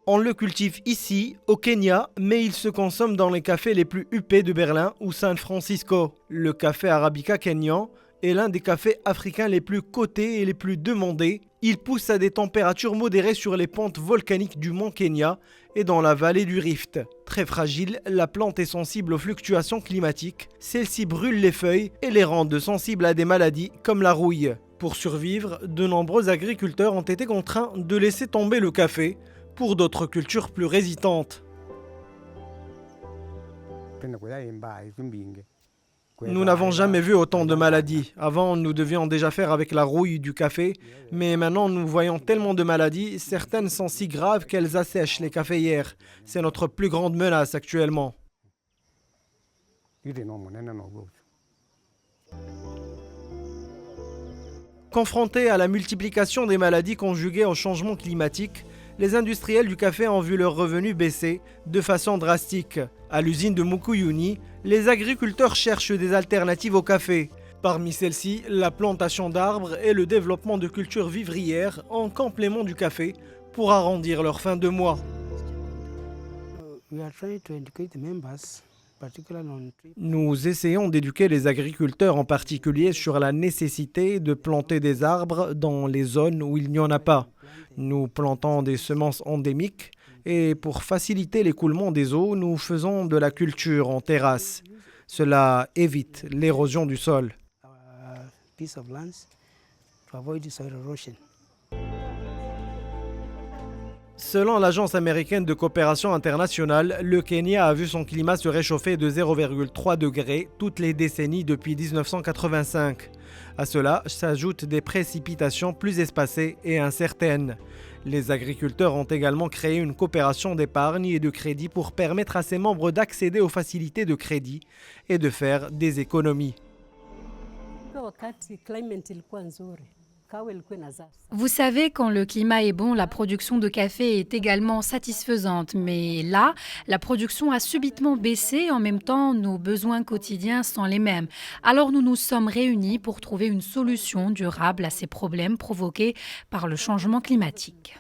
On le cultive ici, au Kenya, mais il se consomme dans les cafés les plus huppés de Berlin ou San Francisco. Le café arabica kényan est l'un des cafés africains les plus cotés et les plus demandés. Il pousse à des températures modérées sur les pentes volcaniques du mont Kenya et dans la vallée du Rift. Très fragile, la plante est sensible aux fluctuations climatiques. Celles-ci brûlent les feuilles et les rendent sensibles à des maladies comme la rouille. Pour survivre, de nombreux agriculteurs ont été contraints de laisser tomber le café pour d'autres cultures plus résistantes. Nous n'avons jamais vu autant de maladies. Avant, nous devions déjà faire avec la rouille du café, mais maintenant nous voyons tellement de maladies, certaines sont si graves qu'elles assèchent les caféières. C'est notre plus grande menace actuellement. Confrontés à la multiplication des maladies conjuguées au changement climatique, les industriels du café ont vu leurs revenus baisser de façon drastique. À l'usine de Mukuyuni, les agriculteurs cherchent des alternatives au café. Parmi celles-ci, la plantation d'arbres et le développement de cultures vivrières en complément du café pour arrondir leur fin de mois. Nous essayons d'éduquer les agriculteurs en particulier sur la nécessité de planter des arbres dans les zones où il n'y en a pas. Nous plantons des semences endémiques et pour faciliter l'écoulement des eaux, nous faisons de la culture en terrasse. Cela évite l'érosion du sol. Selon l'Agence américaine de coopération internationale, le Kenya a vu son climat se réchauffer de 0,3 degrés toutes les décennies depuis 1985. À cela s'ajoutent des précipitations plus espacées et incertaines. Les agriculteurs ont également créé une coopération d'épargne et de crédit pour permettre à ses membres d'accéder aux facilités de crédit et de faire des économies. Vous savez, quand le climat est bon, la production de café est également satisfaisante. Mais là, la production a subitement baissé. En même temps, nos besoins quotidiens sont les mêmes. Alors nous nous sommes réunis pour trouver une solution durable à ces problèmes provoqués par le changement climatique.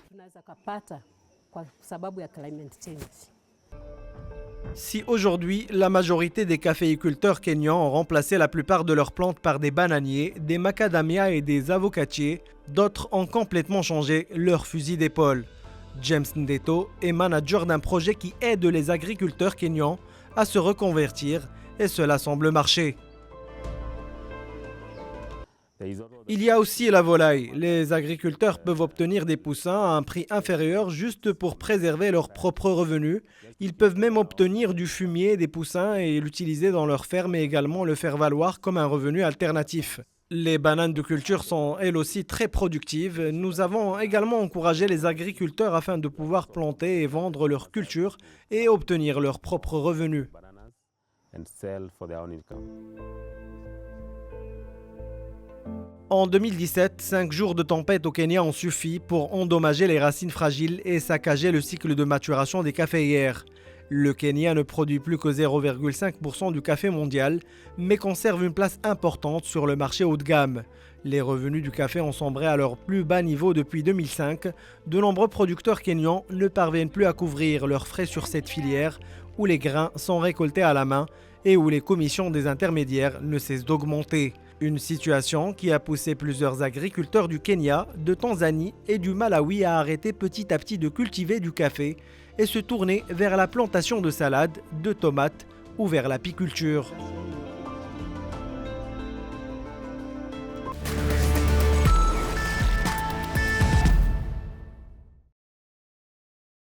Si aujourd'hui, la majorité des caféiculteurs kenyans ont remplacé la plupart de leurs plantes par des bananiers, des macadamias et des avocatiers, d'autres ont complètement changé leur fusil d'épaule. James Ndeto est manager d'un projet qui aide les agriculteurs kenyans à se reconvertir et cela semble marcher. Il y a aussi la volaille. Les agriculteurs peuvent obtenir des poussins à un prix inférieur juste pour préserver leurs propres revenus. Ils peuvent même obtenir du fumier des poussins et l'utiliser dans leur ferme et également le faire valoir comme un revenu alternatif. Les bananes de culture sont elles aussi très productives. Nous avons également encouragé les agriculteurs afin de pouvoir planter et vendre leur culture et obtenir leurs propres revenus. En 2017, 5 jours de tempête au Kenya ont suffi pour endommager les racines fragiles et saccager le cycle de maturation des caféières. Le Kenya ne produit plus que 0,5% du café mondial, mais conserve une place importante sur le marché haut de gamme. Les revenus du café ont sombré à leur plus bas niveau depuis 2005. De nombreux producteurs kenyans ne parviennent plus à couvrir leurs frais sur cette filière, où les grains sont récoltés à la main et où les commissions des intermédiaires ne cessent d'augmenter. Une situation qui a poussé plusieurs agriculteurs du Kenya, de Tanzanie et du Malawi à arrêter petit à petit de cultiver du café et se tourner vers la plantation de salades, de tomates ou vers l'apiculture.